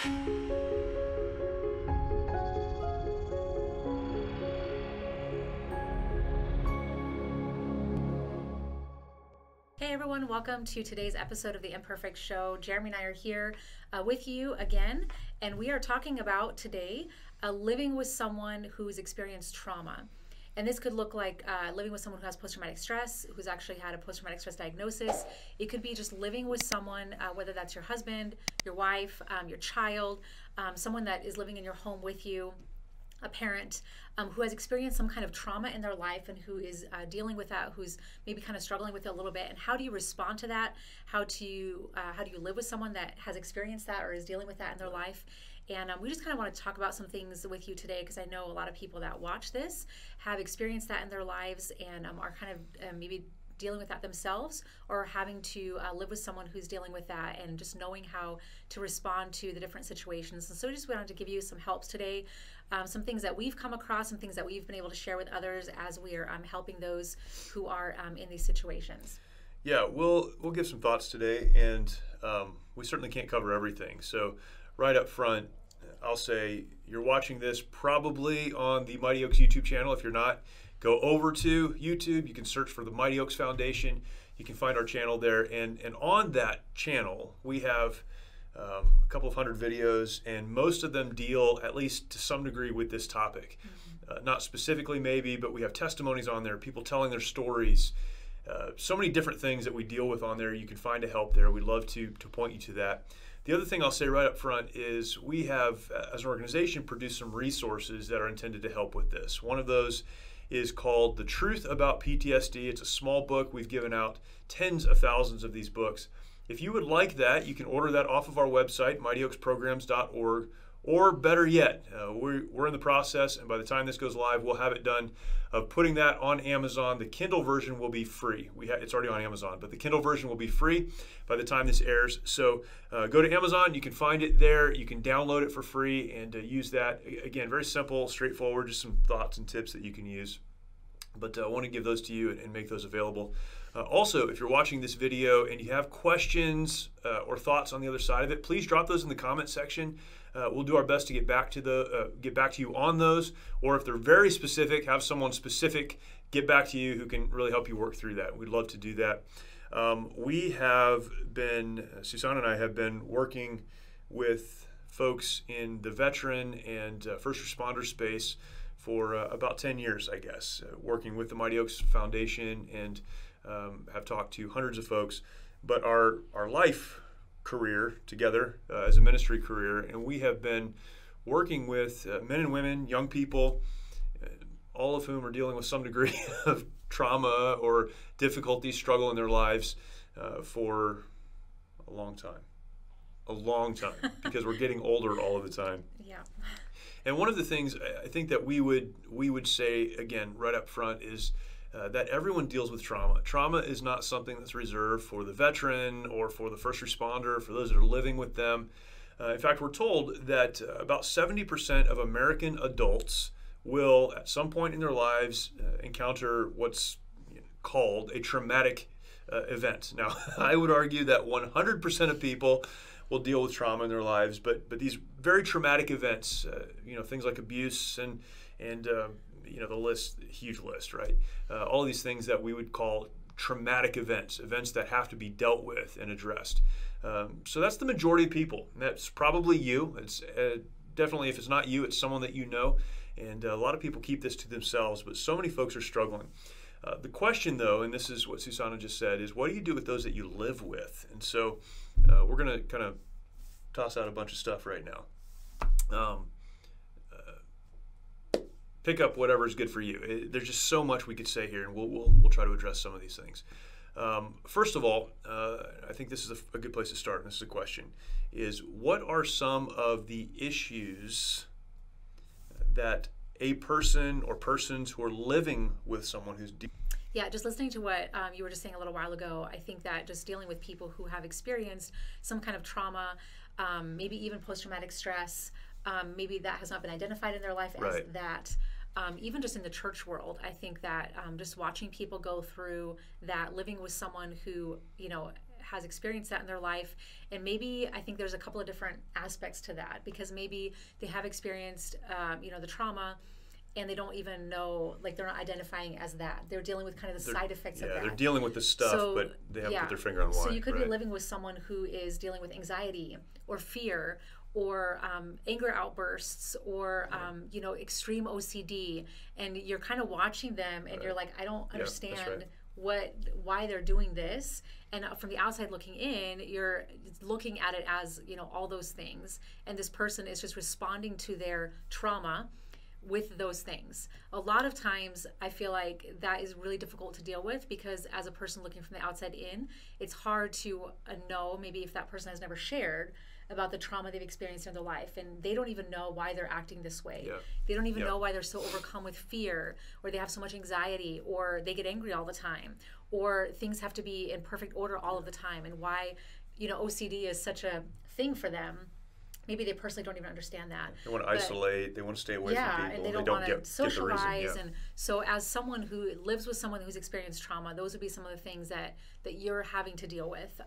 Hey everyone, welcome to today's episode of the Imperfect Show. Jeremy and I are here with you again, and we are talking about today living with someone who's experienced trauma. And this could look like living with someone who has post-traumatic stress, who's actually had a post-traumatic stress diagnosis. It could be just living with someone, whether that's your husband, your wife, your child, someone that is living in your home with you, a parent who has experienced some kind of trauma in their life and who is dealing with that, who's maybe kind of struggling with it a little bit. And how do you respond to that? How do you live with someone that has experienced that or is dealing with that in their life? And we just kind of want to talk about some things with you today, because I know a lot of people that watch this have experienced that in their lives and are kind of maybe dealing with that themselves, or having to live with someone who's dealing with that, and just knowing how to respond to the different situations. And so we just wanted to give you some helps today, some things that we've come across, some things that we've been able to share with others as we are helping those who are in these situations. Yeah, we'll give some thoughts today, and we certainly can't cover everything. So right up front, I'll say you're watching this probably on the Mighty Oaks YouTube channel. If you're not, go over to YouTube. You can search for the Mighty Oaks Foundation. You can find our channel there. And on that channel, we have a couple of hundred videos, and most of them deal, at least to some degree, with this topic. Not specifically maybe, but we have testimonies on there, people telling their stories. So many different things that we deal with on there. You can find a help there. We'd love to point you to that. The other thing I'll say right up front is we have, as an organization, produced some resources that are intended to help with this. One of those is called The Truth About PTSD. It's a small book. We've given out tens of thousands of these books. If you would like that, you can order that off of our website, mightyoaksprograms.org, or better yet, we're in the process, and by the time this goes live, we'll have it done, of putting that on Amazon. The Kindle version will be free. It's already on Amazon, but the Kindle version will be free by the time this airs. So go to Amazon. You can find it there. You can download it for free and use that. Again, very simple, straightforward, just some thoughts and tips that you can use. But I want to give those to you and make those available. Also, if you're watching this video and you have questions or thoughts on the other side of it, please drop those in the comment section. We'll do our best to get back to you on those, or if they're very specific, have someone specific get back to you who can really help you work through that. We'd love to do that. Susanna and I have been working with folks in the veteran and first responder space for about 10 years, I guess, working with the Mighty Oaks Foundation, and have talked to hundreds of folks. But our life career together as a ministry career, and we have been working with men and women, young people, all of whom are dealing with some degree of trauma or difficulty, struggle in their lives for a long time, because we're getting older all of the time. Yeah. And one of the things I think that we would say, again, right up front, is that everyone deals with trauma. Trauma is not something that's reserved for the veteran or for the first responder, for those that are living with them. In fact, we're told that about 70% of American adults will, at some point in their lives, encounter what's called a traumatic event. Now, I would argue that 100% of people will deal with trauma in their lives, but these very traumatic events, things like abuse and the list, huge list, right? All of these things that we would call traumatic events that have to be dealt with and addressed. So that's the majority of people. That's probably you. It's definitely, if it's not you, it's someone that you know. And a lot of people keep this to themselves, but so many folks are struggling. The question, though, and this is what Susanna just said, is what do you do with those that you live with? And so we're going to kind of toss out a bunch of stuff right now. Pick up whatever's good for you. There's just so much we could say here, and we'll try to address some of these things. First of all, I think this is a good place to start, and this is a question, is what are some of the issues that a person or persons who are living with someone who's Yeah, just listening to what you were just saying a little while ago, I think that just dealing with people who have experienced some kind of trauma, maybe even post-traumatic stress, maybe that has not been identified in their life as that. Even just in the church world, I think that just watching people go through that, living with someone who, has experienced that in their life. And maybe I think there's a couple of different aspects to that, because maybe they have experienced, the trauma, and they don't even know, like they're not identifying as that. They're dealing with kind of the side effects of that. Yeah, they're dealing with the stuff, but they haven't put their finger on why. So you could be living with someone who is dealing with anxiety or fear or anger outbursts or, extreme OCD, and you're kind of watching them and you're like, I don't understand why they're doing this. And from the outside looking in, you're looking at it as, all those things. And this person is just responding to their trauma with those things. A lot of times I feel like that is really difficult to deal with, because as a person looking from the outside in, it's hard to know maybe if that person has never shared about the trauma they've experienced in their life, and they don't even know why they're acting this way. They don't even know why they're so overcome with fear, or they have so much anxiety, or they get angry all the time, or things have to be in perfect order all of the time, and why OCD is such a thing for them. Maybe they personally don't even understand that. They want to isolate. They want to stay away from people. And they don't want to socialize. And so as someone who lives with someone who's experienced trauma, those would be some of the things that you're having to deal with.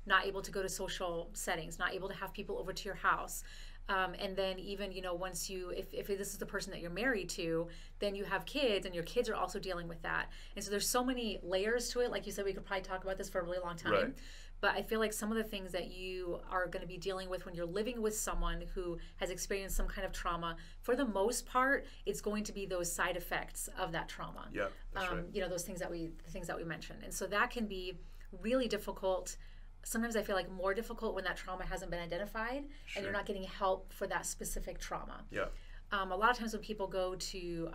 Not able to go to social settings, not able to have people over to your house. And then even, once if this is the person that you're married to, then you have kids, and your kids are also dealing with that. And so there's so many layers to it. Like you said, we could probably talk about this for a really long time. Right. But I feel like some of the things that you are going to be dealing with when you're living with someone who has experienced some kind of trauma, for the most part, it's going to be those side effects of that trauma. Yeah, that's right. Those things that we mentioned. And so that can be really difficult. Sometimes I feel like more difficult when that trauma hasn't been identified, and you're not getting help for that specific trauma. Yeah. A lot of times when people go to,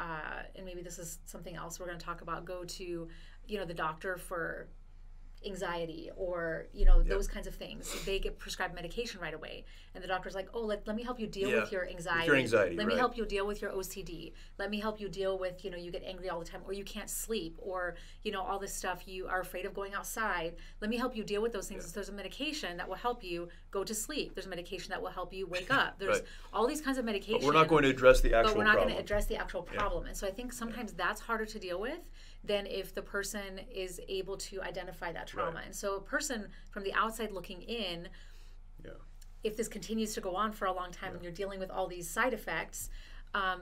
and maybe this is something else we're going to talk about, go to, the doctor for anxiety or those kinds of things, they get prescribed medication right away, and the doctor's like, oh, let me help you deal with your anxiety, let me help you deal with your OCD, let me help you deal with you get angry all the time, or you can't sleep, or all this stuff, you are afraid of going outside, let me help you deal with those things. So there's a medication that will help you go to sleep, there's a medication that will help you wake up, there's all these kinds of medication, but we're not going to address the actual problem. Going to address the actual problem. And so I think sometimes that's harder to deal with than if the person is able to identify that trauma. Right. And so a person from the outside looking in, if this continues to go on for a long time and you're dealing with all these side effects,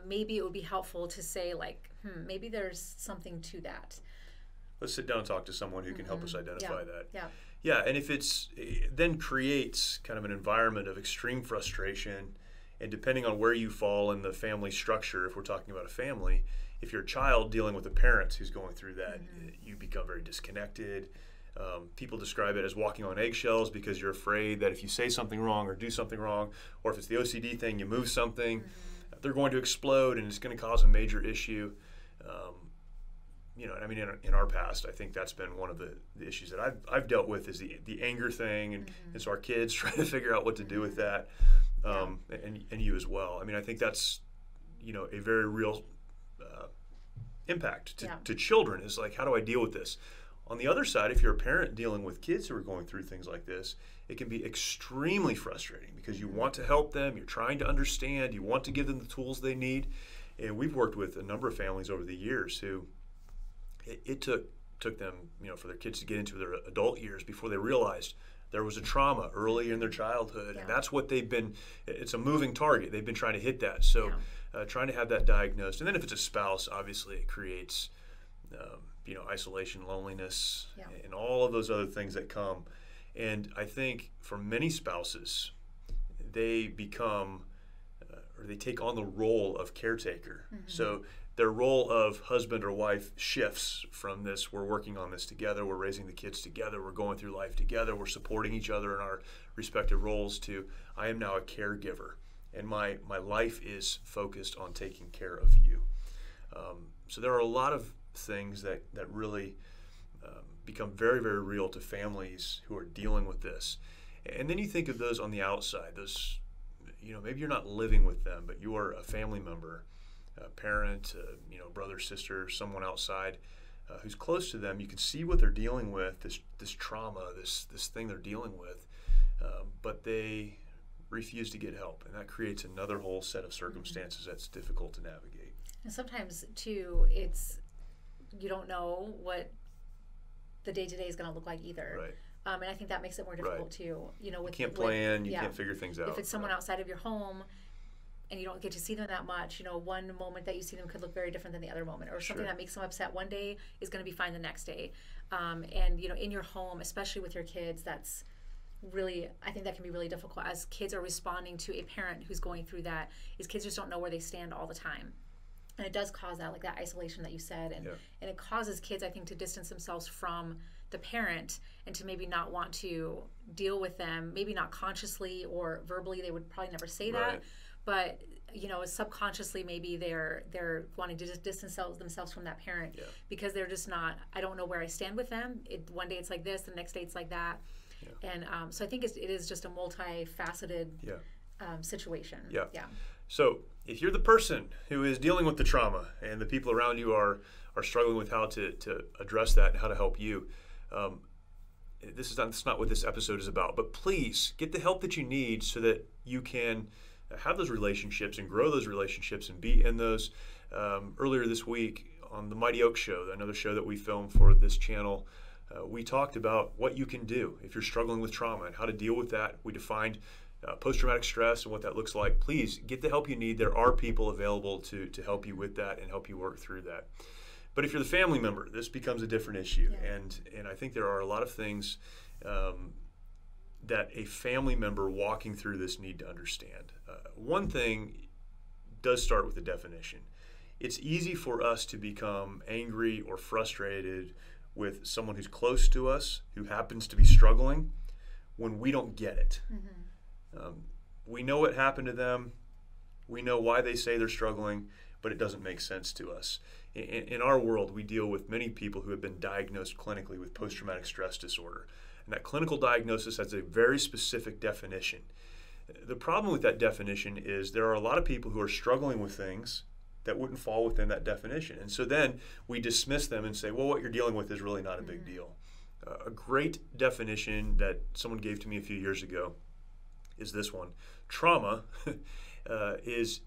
maybe it would be helpful to say, like, maybe there's something to that. Let's sit down and talk to someone who can help us identify that. Yeah, and if it then creates kind of an environment of extreme frustration, and depending on where you fall in the family structure, if we're talking about a family, if you're a child dealing with a parent who's going through that, you become very disconnected. People describe it as walking on eggshells, because you're afraid that if you say something wrong or do something wrong, or if it's the OCD thing, you move something, they're going to explode and it's going to cause a major issue. In our past, I think that's been one of the issues that I've dealt with, is the anger thing, and so our kids trying to figure out what to do with that, and you as well. I think that's a very real impact to children, is like, how do I deal with this? On the other side, if you're a parent dealing with kids who are going through things like this, it can be extremely frustrating, because you want to help them, you're trying to understand, you want to give them the tools they need. And we've worked with a number of families over the years who it took them, for their kids to get into their adult years before they realized there was a trauma early in their childhood. And that's what it's a moving target. They've been trying to hit that. So trying to have that diagnosed. And then if it's a spouse, obviously it creates isolation, loneliness, and all of those other things that come. And I think for many spouses, they become, or they take on the role of caretaker. So their role of husband or wife shifts from this, we're working on this together, we're raising the kids together, we're going through life together, we're supporting each other in our respective roles, to I am now a caregiver, and my life is focused on taking care of you. So there are a lot of things that really become very, very real to families who are dealing with this. And then you think of those on the outside, those, maybe you're not living with them, but you are a family member, a parent, brother, sister, someone outside who's close to them. You can see what they're dealing with, this trauma, this thing they're dealing with, but they refuse to get help, and that creates another whole set of circumstances that's difficult to navigate. And sometimes too, you don't know what the day-to-day is going to look like either. Right. And I think that makes it more difficult too. You know, you can't plan, you can't figure things out. If it's someone outside of your home and you don't get to see them that much, you know, one moment that you see them could look very different than the other moment, or something that makes them upset one day is going to be fine the next day. And, you know, in your home, especially with your kids, that's really, I think that can be really difficult as kids are responding to a parent who's going through that, is kids just don't know where they stand all the time. And it does cause that, like that isolation that you said. And it causes kids, I think, to distance themselves from the parent and to maybe not want to deal with them, maybe not consciously or verbally, they would probably never say that. But, you know, subconsciously, maybe they're wanting to just distance themselves from that parent because they're just not, I don't know where I stand with them. One day it's like this, the next day it's like that. And so I think it is just a multifaceted situation. So if you're the person who is dealing with the trauma and the people around you are struggling with how to address that and how to help you, that's not what this episode is about. But please get the help that you need so that you can have those relationships and grow those relationships and be in those. Earlier this week on the Mighty Oak Show, another show that we filmed for this channel, we talked about what you can do if you're struggling with trauma and how to deal with that. We defined post-traumatic stress and what that looks like. Please get the help you need. There are people available to help you with that and help you work through that. But if you're the family member, this becomes a different issue. And I think there are a lot of things that a family member walking through this need to understand. One thing does start with the definition. It's easy for us to become angry or frustrated with someone who's close to us who happens to be struggling when we don't get it. We know what happened to them. We know why they say they're struggling, but it doesn't make sense to us. In our world, we deal with many people who have been diagnosed clinically with post-traumatic stress disorder. And that clinical diagnosis has a very specific definition. The problem with that definition is there are a lot of people who are struggling with things that wouldn't fall within that definition. And so then we dismiss them and say, well, what you're dealing with is really not a big deal. A great definition that someone gave to me a few years ago is this one. Trauma is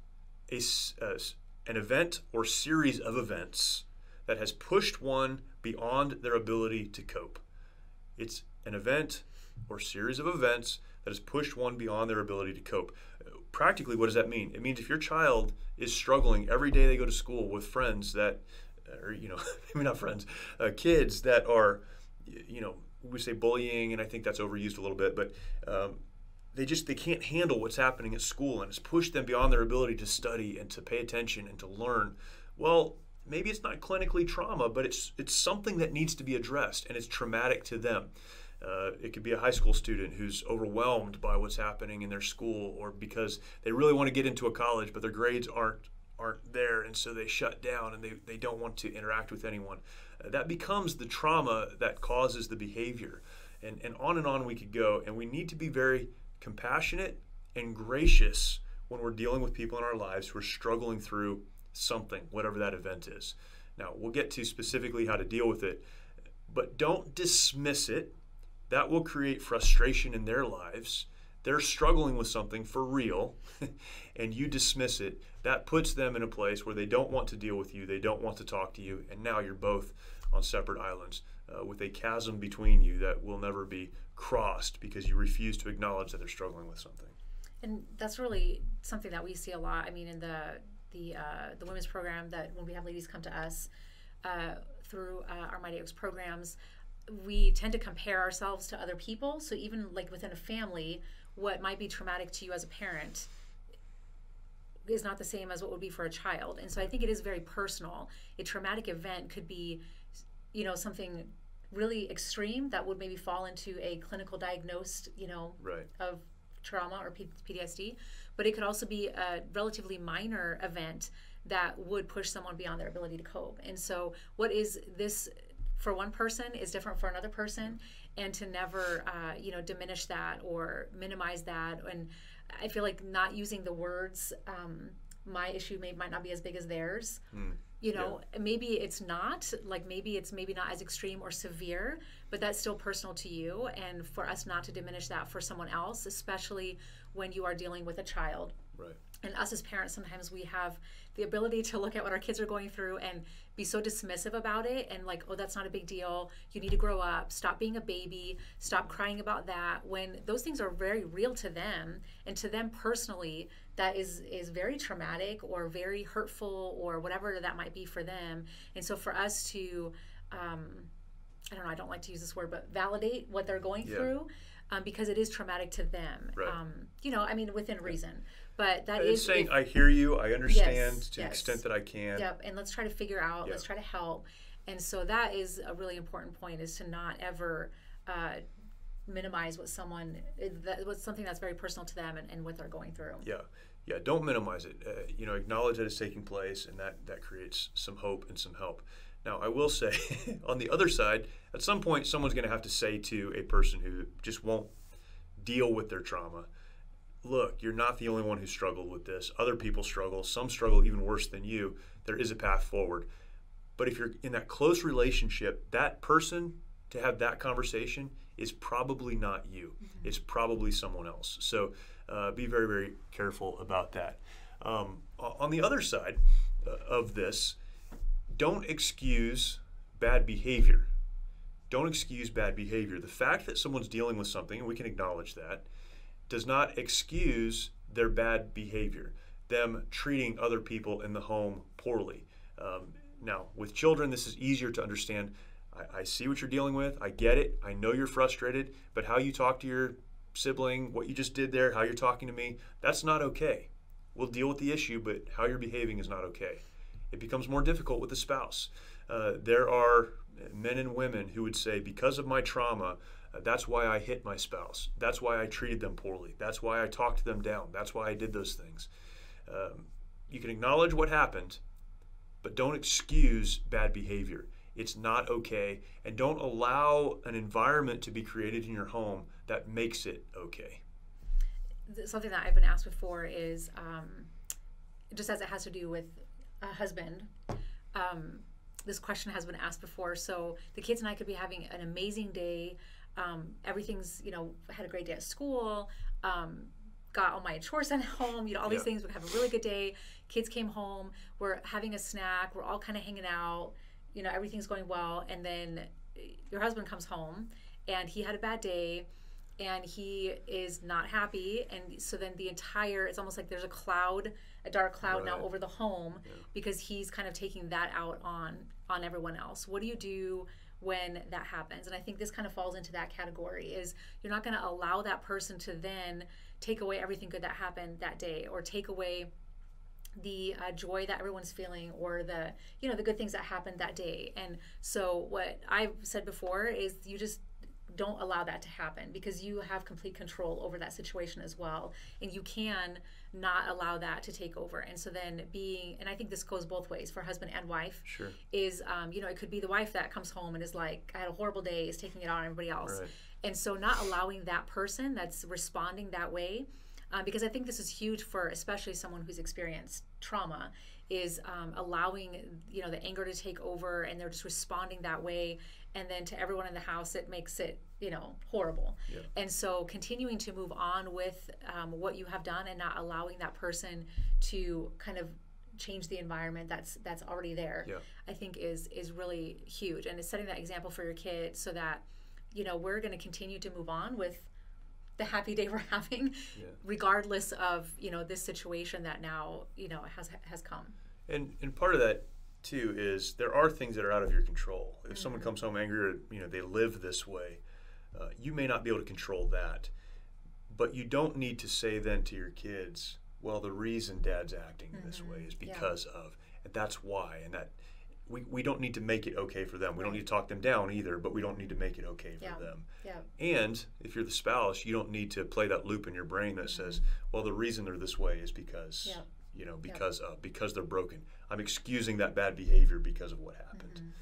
an event or series of events that has pushed one beyond their ability to cope. It's an event or series of events that has pushed one beyond their ability to cope. Practically, what does that mean? It means if your child is struggling every day they go to school with friends that, or, you know, maybe not friends, kids that are, you know, we say bullying, and I think that's overused a little bit, but they can't handle what's happening at school, and it's pushed them beyond their ability to study and to pay attention and to learn. Well, maybe it's not clinically trauma, but it's something that needs to be addressed, and it's traumatic to them. It could be a high school student who's overwhelmed by what's happening in their school, or because they really want to get into a college, but their grades aren't there, and so they shut down and they don't want to interact with anyone. That becomes the trauma that causes the behavior. And on we could go, and we need to be very compassionate and gracious when we're dealing with people in our lives who are struggling through something, whatever that event is. Now, we'll get to specifically how to deal with it, but don't dismiss it. That will create frustration in their lives. They're struggling with something for real, and you dismiss it. That puts them in a place where they don't want to deal with you, they don't want to talk to you, and now you're both on separate islands with a chasm between you that will never be crossed because you refuse to acknowledge that they're struggling with something. And that's really something that we see a lot. I mean, in the women's program, that when we have ladies come to us through our Mighty Oaks programs, we tend to compare ourselves to other people. So even like within a family, what might be traumatic to you as a parent is not the same as what would be for a child. And so I think it is very personal. A traumatic event could be, you know, something really extreme that would maybe fall into a clinical diagnosed, you know, of trauma or PTSD, but it could also be a relatively minor event that would push someone beyond their ability to cope. And so what is this for one person is different for another person, and to never, you know, diminish that or minimize that. And I feel like not using the words, my issue might not be as big as theirs. You know, maybe it's not, like maybe it's maybe not as extreme or severe, but that's still personal to you. And for us not to diminish that for someone else, especially when you are dealing with a child. Right. And us as parents, sometimes we have the ability to look at what our kids are going through and be so dismissive about it and like, oh, that's not a big deal. You need to grow up. Stop being a baby. Stop crying about that. When those things are very real to them, and to them personally, that is very traumatic or very hurtful or whatever that might be for them. And so for us to, I don't know, I don't like to use this word, but validate what they're going through. Because it is traumatic to them, right. You know, I mean, within reason. But that is saying, I hear you, I understand to the extent that I can. Yep, and let's try to figure out, let's try to help. And so that is a really important point, is to not ever minimize what someone, what's something that's very personal to them and what they're going through. Yeah, don't minimize it. You know, acknowledge that it's taking place, and that creates some hope and some help. Now, I will say, on the other side, at some point, someone's going to have to say to a person who just won't deal with their trauma, look, you're not the only one who struggled with this. Other people struggle. Some struggle even worse than you. There is a path forward. But if you're in that close relationship, that person to have that conversation is probably not you. Mm-hmm. It's probably someone else. So be very, very careful about that. On the other side of this, don't excuse bad behavior. Don't excuse bad behavior. The fact that someone's dealing with something, and we can acknowledge that, does not excuse their bad behavior, them treating other people in the home poorly. Now, with children, this is easier to understand. I see what you're dealing with. I get it. I know you're frustrated, but how you talk to your sibling, what you just did there, how you're talking to me, that's not okay. We'll deal with the issue, but how you're behaving is not okay. It becomes more difficult with a spouse. There are men and women who would say, because of my trauma, that's why I hit my spouse. That's why I treated them poorly. That's why I talked them down. That's why I did those things. You can acknowledge what happened, but don't excuse bad behavior. It's not okay. And don't allow an environment to be created in your home that makes it okay. Something that I've been asked before is, just as it has to do with a husband, this question has been asked before. So the kids and I could be having an amazing day. Everything's, you know, had a great day at school, got all my chores done at home, you know, all these things. We have a really good day. Kids came home, we're having a snack, we're all kind of hanging out, you know, everything's going well. And then your husband comes home and he had a bad day and he is not happy. And so then it's almost like there's a dark cloud now over the home because he's kind of taking that out on everyone else. What do you do when that happens? And I think this kind of falls into that category, is you're not going to allow that person to then take away everything good that happened that day, or take away the joy that everyone's feeling, or the good things that happened that day. And so what I've said before is you just don't allow that to happen, because you have complete control over that situation as well, and you can not allow that to take over. And so then and I think this goes both ways for husband and wife, is it could be the wife that comes home and is like, I had a horrible day, is taking it out on everybody else. And so not allowing that person that's responding that way, because I think this is huge for especially someone who's experienced trauma, is allowing the anger to take over, and they're just responding that way, and then to everyone in the house it makes it horrible. And so continuing to move on with what you have done, and not allowing that person to kind of change the environment that's already there, I think is really huge. And it's setting that example for your kids, so that we're going to continue to move on with the happy day we're having, regardless of this situation that now has come. And part of that too is there are things that are out of your control. If someone comes home angry, or they live this way, you may not be able to control that. But you don't need to say then to your kids, well, the reason Dad's acting this way is because of, and that's why, and that we don't need to make it okay for them. We don't need to talk them down either, but we don't need to make it okay for them. And if you're the spouse, you don't need to play that loop in your brain that says, well, the reason they're this way is because, because they're broken. I'm excusing that bad behavior because of what happened.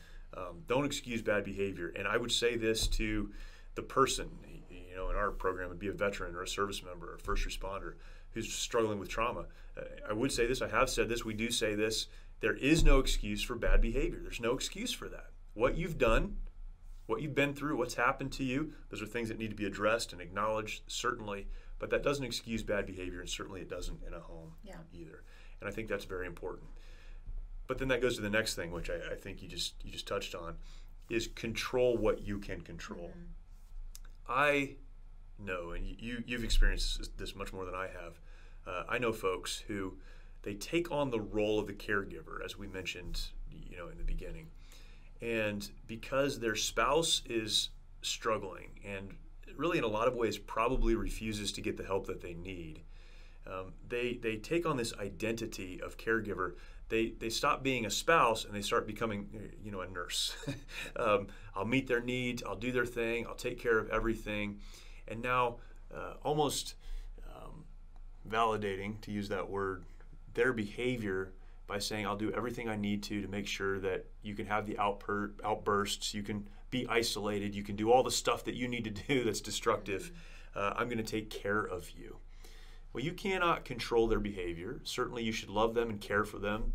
Don't excuse bad behavior. And I would say this to the person, in our program would be a veteran or a service member or a first responder who's struggling with trauma. I would say this, I have said this, we do say this, There is no excuse for bad behavior. There's no excuse for that. What you've done, what you've been through, what's happened to you, those are things that need to be addressed and acknowledged, certainly, but that doesn't excuse bad behavior, and certainly it doesn't in a home either. And I think that's very important. But then that goes to the next thing, which I think you just touched on, is control what you can control. I know, and you've experienced this much more than I have, I know folks who, they take on the role of the caregiver, as we mentioned, in the beginning. And because their spouse is struggling and really in a lot of ways probably refuses to get the help that they need, they take on this identity of caregiver. They stop being a spouse and they start becoming, a nurse. I'll meet their needs, I'll do their thing, I'll take care of everything. And now almost validating, to use that word, their behavior by saying, I'll do everything I need to make sure that you can have the outbursts, you can be isolated, you can do all the stuff that you need to do that's destructive. I'm going to take care of you. Well, you cannot control their behavior. Certainly you should love them and care for them,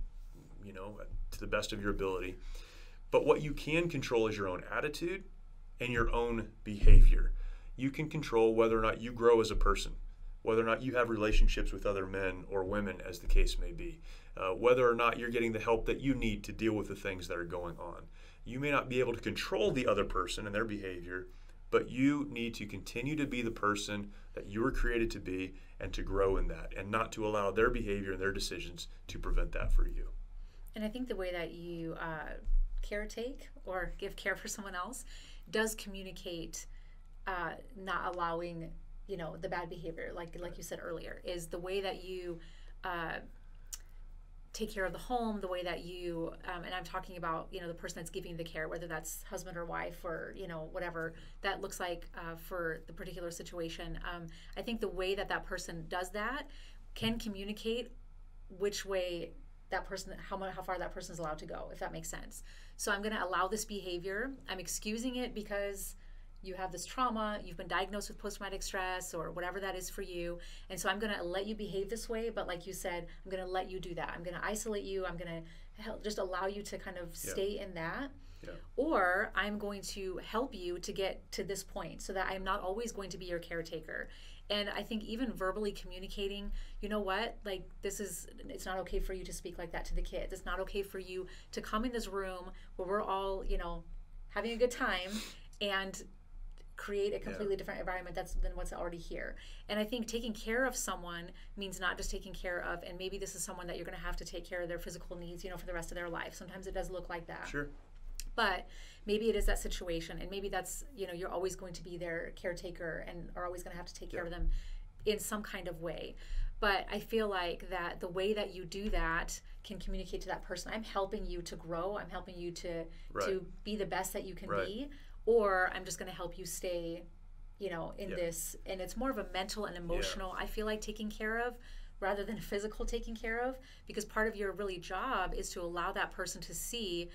to the best of your ability. But what you can control is your own attitude and your own behavior. You can control whether or not you grow as a person, whether or not you have relationships with other men or women, as the case may be, whether or not you're getting the help that you need to deal with the things that are going on. You may not be able to control the other person and their behavior, but you need to continue to be the person that you were created to be and to grow in that, and not to allow their behavior and their decisions to prevent that for you. And I think the way that you caretake or give care for someone else does communicate not allowing the bad behavior, like you said earlier, is the way that you take care of the home, the way that you, and I'm talking about, the person that's giving the care, whether that's husband or wife or, whatever that looks like for the particular situation. I think the way that person does that can communicate which way that person, how far that person is allowed to go, if that makes sense. So I'm going to allow this behavior. I'm excusing it because you have this trauma, you've been diagnosed with post-traumatic stress or whatever that is for you. And so I'm going to let you behave this way, but like you said, I'm going to let you do that. I'm going to isolate you. I'm going to just allow you to kind of stay in that. Or I'm going to help you to get to this point so that I'm not always going to be your caretaker. And I think even verbally communicating, it's not okay for you to speak like that to the kids. It's not okay for you to come in this room where we're all, having a good time and create a completely different environment than what's already here. And I think taking care of someone means not just taking care of, and maybe this is someone that you're going to have to take care of their physical needs, for the rest of their life. Sometimes it does look like that. Sure. But maybe it is that situation, and maybe that's, you're always going to be their caretaker and are always going to have to take care of them in some kind of way. But I feel like that the way that you do that can communicate to that person, I'm helping you to grow, I'm helping you to be the best that you can be, or I'm just going to help you stay, in this. And it's more of a mental and emotional, I feel like, taking care of rather than physical taking care of, because part of your really job is to allow that person to see,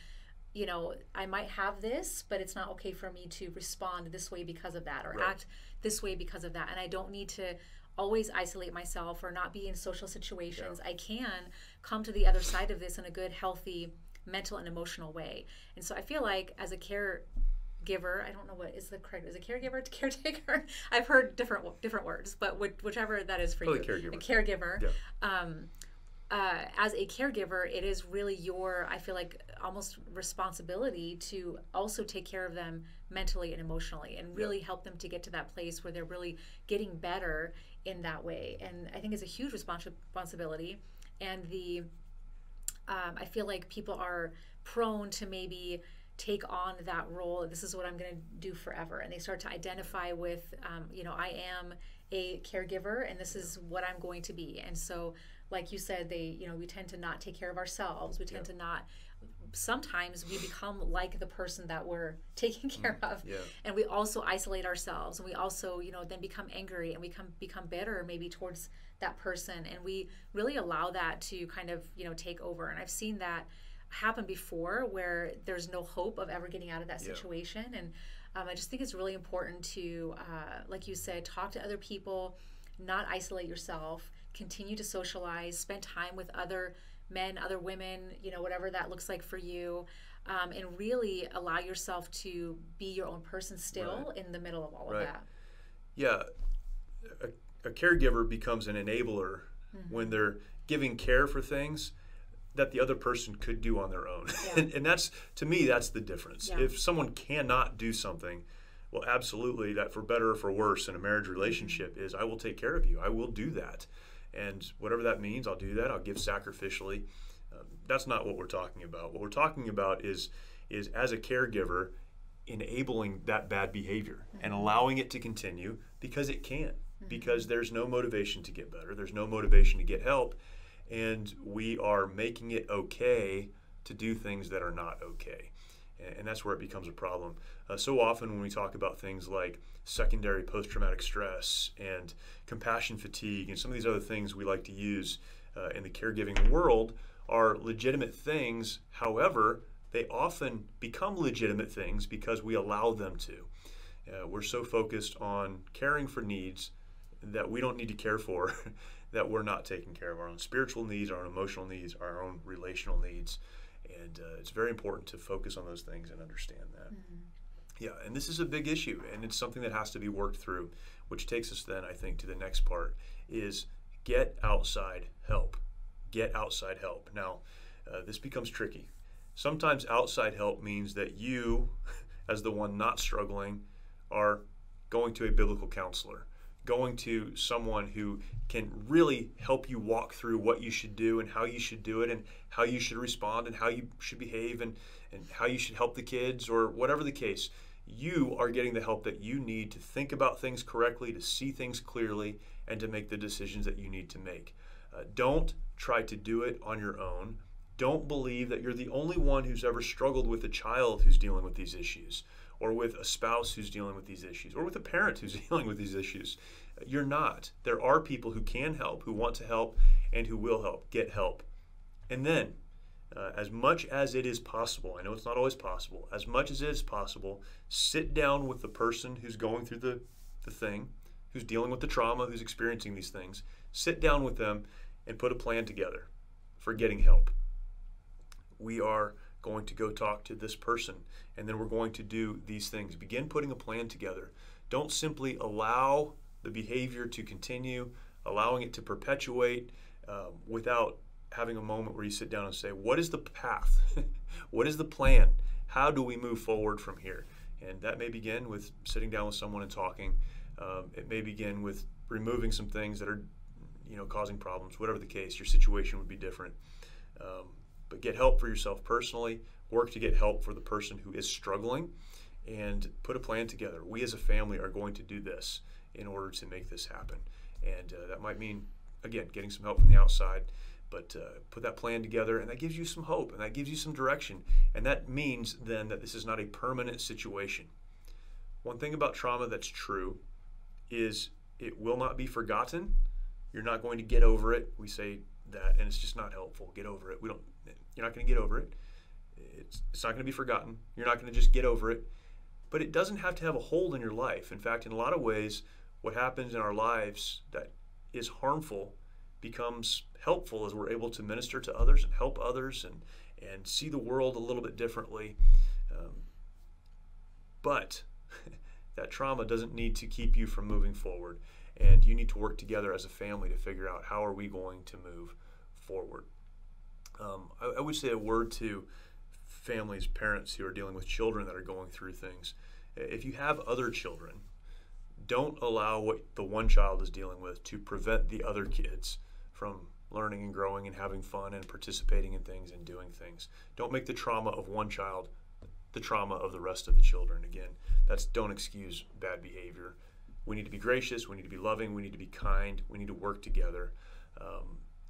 I might have this, but it's not okay for me to respond this way because of that, or act this way because of that. And I don't need to always isolate myself or not be in social situations. I can come to the other side of this in a good, healthy, mental and emotional way. And so I feel like as a caregiver, I don't know what is the correct, is it caregiver to caretaker? I've heard different words, but whichever that is for you. Caregiver. A caregiver. As a caregiver, it is really your, I feel like, almost responsibility to also take care of them mentally and emotionally, and really help them to get to that place where they're really getting better in that way. And I think it's a huge responsibility. And I feel like people are prone to maybe take on that role. This is what I'm going to do forever. And they start to identify with, I am a caregiver and this is what I'm going to be. And so, like you said, we tend to not take care of ourselves. We tend to not, sometimes we become like the person that we're taking care of. And we also isolate ourselves, and we also, then become angry, and we become bitter maybe towards that person. And we really allow that to kind of, take over. And I've seen that happen before where there's no hope of ever getting out of that situation. And I just think it's really important to, like you said, talk to other people, not isolate yourself, continue to socialize, spend time with other men, other women, whatever that looks like for you, and really allow yourself to be your own person still in the middle of all of that. Yeah, a caregiver becomes an enabler when they're giving care for things that the other person could do on their own. Yeah. And that's, to me, that's the difference. Yeah. If someone cannot do something, well, absolutely, that for better or for worse in a marriage relationship is I will take care of you. I will do that. And whatever that means, I'll do that. I'll give sacrificially. That's not what we're talking about. What we're talking about is as a caregiver, enabling that bad behavior and allowing it to continue because it can. Because there's no motivation to get better. There's no motivation to get help. And we are making it okay to do things that are not okay. And that's where it becomes a problem. So often when we talk about things like secondary post-traumatic stress and compassion fatigue and some of these other things we like to use in the caregiving world are legitimate things. However, they often become legitimate things because we allow them to. We're so focused on caring for needs that we don't need to care for, that we're not taking care of our own spiritual needs, our own emotional needs, our own relational needs. And it's very important to focus on those things and understand that. Yeah, and this is a big issue, and it's something that has to be worked through, which takes us then, I think, to the next part, is get outside help. Get outside help. Now, this becomes tricky. Sometimes outside help means that you, as the one not struggling, are going to a biblical counselor, going to someone who can really help you walk through what you should do and how you should do it and how you should respond and how you should behave and how you should help the kids or whatever the case. You are getting the help that you need to think about things correctly, to see things clearly, and to make the decisions that you need to make. Don't try to do it on your own. Don't believe that you're the only one who's ever struggled with a child who's dealing with these issues, or with a spouse who's dealing with these issues, or with a parent who's dealing with these issues. You're not. There are people who can help, who want to help, and who will help. Get help. And then, as much as it is possible, I know it's not always possible, as much as it is possible, sit down with the person who's going through the thing, who's dealing with the trauma, who's experiencing these things. Sit down with them and put a plan together for getting help. We are going to go talk to this person, and then we're going to do these things. Begin putting a plan together. Don't simply allow the behavior to continue, allowing it to perpetuate without having a moment where you sit down and say, what is the path? What is the plan? How do we move forward from here? And that may begin with sitting down with someone and talking. It may begin with removing some things that are causing problems. Whatever the case, your situation would be different. But get help for yourself personally, work to get help for the person who is struggling, and put a plan together. We as a family are going to do this in order to make this happen. And that might mean, again, getting some help from the outside, but put that plan together, and that gives you some hope, and that gives you some direction. And that means then that this is not a permanent situation. One thing about trauma that's true is it will not be forgotten. You're not going to get over it. We say that, and it's just not helpful. Get over it. You're not going to get over it. It's not going to be forgotten. You're not going to just get over it. But it doesn't have to have a hold in your life. In fact, in a lot of ways, what happens in our lives that is harmful becomes helpful as we're able to minister to others and help others and see the world a little bit differently. But that trauma doesn't need to keep you from moving forward. And you need to work together as a family to figure out how are we going to move forward. I would say a word to families, parents who are dealing with children that are going through things. If you have other children, don't allow what the one child is dealing with to prevent the other kids from learning and growing and having fun and participating in things and doing things. Don't make the trauma of one child the trauma of the rest of the children. Again, don't excuse bad behavior. We need to be gracious, we need to be loving, we need to be kind, we need to work together.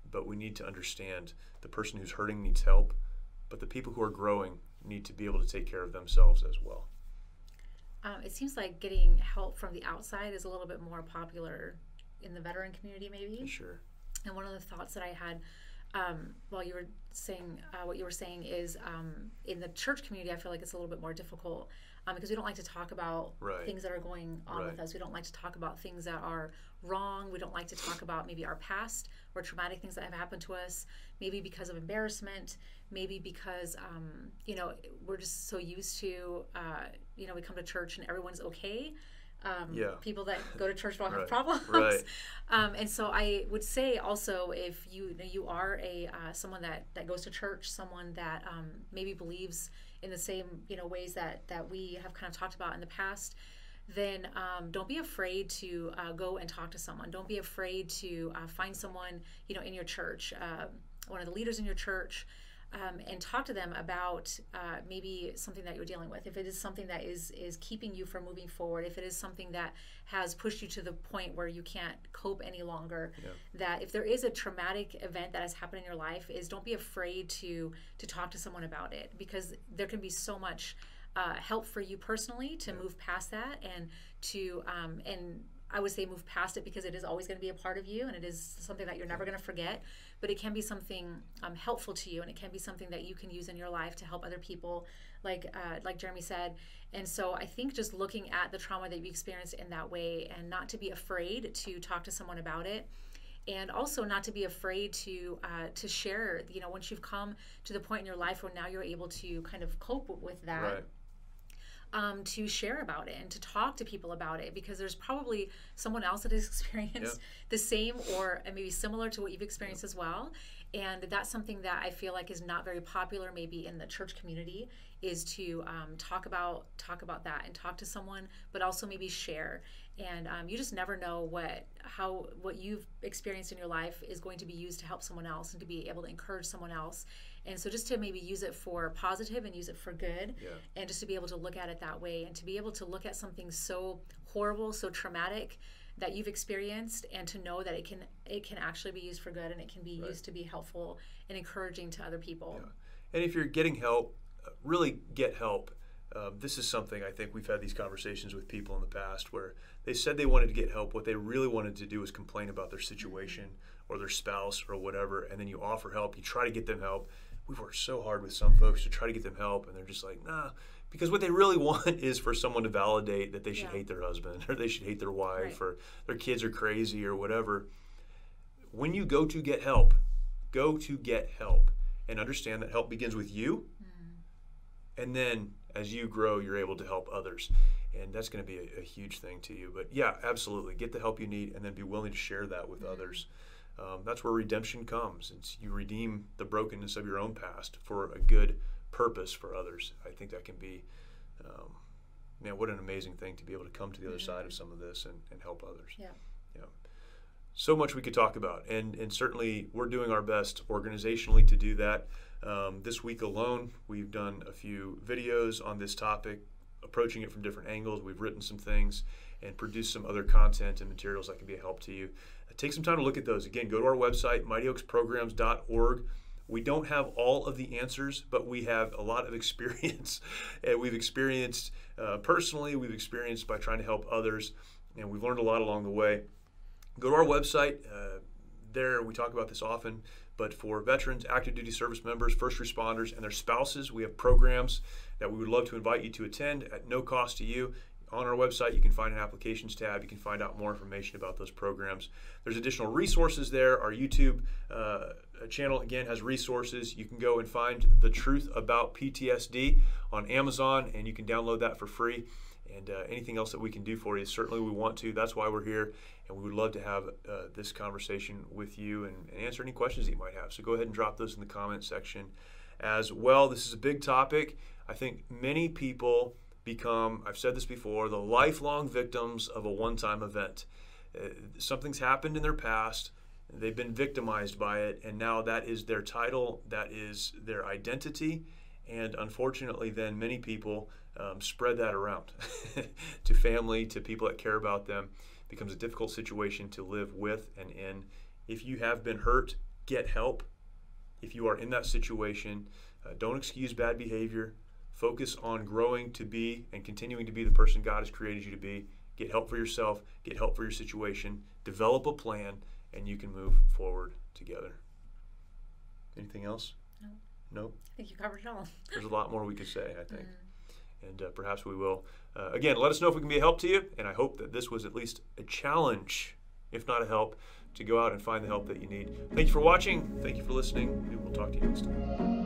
But we need to understand the person who's hurting needs help, but the people who are growing need to be able to take care of themselves as well. It seems like getting help from the outside is a little bit more popular in the veteran community, maybe. Sure. And one of the thoughts that I had while you were saying what you were saying is in the church community, I feel like it's a little bit more difficult. because we don't like to talk about Right. things that are going on Right. with us. We don't like to talk about things that are wrong. We don't like to talk about maybe our past or traumatic things that have happened to us, maybe because of embarrassment, maybe because, we're just so used to, we come to church and everyone's okay. People that go to church don't have Right. problems. Right. And so I would say also, if you are someone that goes to church, someone that maybe believes in the same ways that we have kind of talked about in the past, then don't be afraid to go and talk to someone. Don't be afraid to find someone in your church, one of the leaders in your church, and talk to them about maybe something that you're dealing with. If it is something that is keeping you from moving forward, if it is something that has pushed you to the point where you can't cope any longer, that if there is a traumatic event that has happened in your life, don't be afraid to talk to someone about it, because there can be so much help for you personally to move past that, and to and I would say move past it, because it is always going to be a part of you, and it is something that you're never going to forget. But it can be something helpful to you, and it can be something that you can use in your life to help other people, like Jeremy said. And so I think just looking at the trauma that you experienced in that way, and not to be afraid to talk to someone about it, and also not to be afraid to share. Once you've come to the point in your life where now you're able to kind of cope with that. Right. To share about it and to talk to people about it, because there's probably someone else that has experienced the same or maybe similar to what you've experienced as well. And that's something that I feel like is not very popular maybe in the church community, is to talk about that and talk to someone, but also maybe share. And you just never know what you've experienced in your life is going to be used to help someone else and to be able to encourage someone else. And so just to maybe use it for positive and use it for good, and just to be able to look at it that way, and to be able to look at something so horrible, so traumatic that you've experienced, and to know that it can actually be used for good, and it can be used to be helpful and encouraging to other people. Yeah. And if you're getting help, really get help. This is something I think we've had these conversations with people in the past where they said they wanted to get help. What they really wanted to do was complain about their situation or their spouse or whatever, and then you offer help. You try to get them help. We've worked so hard with some folks to try to get them help, and they're just like, nah, because what they really want is for someone to validate that they should hate their husband, or they should hate their wife, or their kids are crazy or whatever. When you go to get help and understand that help begins with you, and then as you grow, you're able to help others. And that's going to be a huge thing to you. But yeah, absolutely. Get the help you need, and then be willing to share that with others. That's where redemption comes. You redeem the brokenness of your own past for a good purpose for others. I think that can be, what an amazing thing to be able to come to the other side of some of this and help others. Yeah. So much we could talk about, and certainly we're doing our best organizationally to do that. This week alone, we've done a few videos on this topic, approaching it from different angles. We've written some things and produced some other content and materials that can be a help to you. Take some time to look at those. Again, go to our website, mightyoaksprograms.org. We don't have all of the answers, but we have a lot of experience. And we've experienced personally, we've experienced by trying to help others, and we've learned a lot along the way. Go to our website. There, we talk about this often, but for veterans, active duty service members, first responders, and their spouses, we have programs that we would love to invite you to attend at no cost to you. On our website, you can find an applications tab. You can find out more information about those programs. There's additional resources there. Our YouTube channel, again, has resources. You can go and find The Truth About PTSD on Amazon, and you can download that for free. And anything else that we can do for you, certainly we want to. That's why we're here, and we would love to have this conversation with you and answer any questions that you might have. So go ahead and drop those in the comment section as well. This is a big topic. I think many people become, I've said this before, the lifelong victims of a one-time event. Something's happened in their past, they've been victimized by it, and now that is their title, that is their identity, and unfortunately then many people spread that around to family, to people that care about them. It becomes a difficult situation to live with and in. If you have been hurt, get help. If you are in that situation, don't excuse bad behavior. Focus on growing to be and continuing to be the person God has created you to be. Get help for yourself, get help for your situation, develop a plan, and you can move forward together. Anything else? No. No? I think you covered it all. There's a lot more we could say, I think. and perhaps we will. Again, let us know if we can be a help to you, and I hope that this was at least a challenge, if not a help, to go out and find the help that you need. Thank you for watching. Thank you for listening. We will talk to you next time.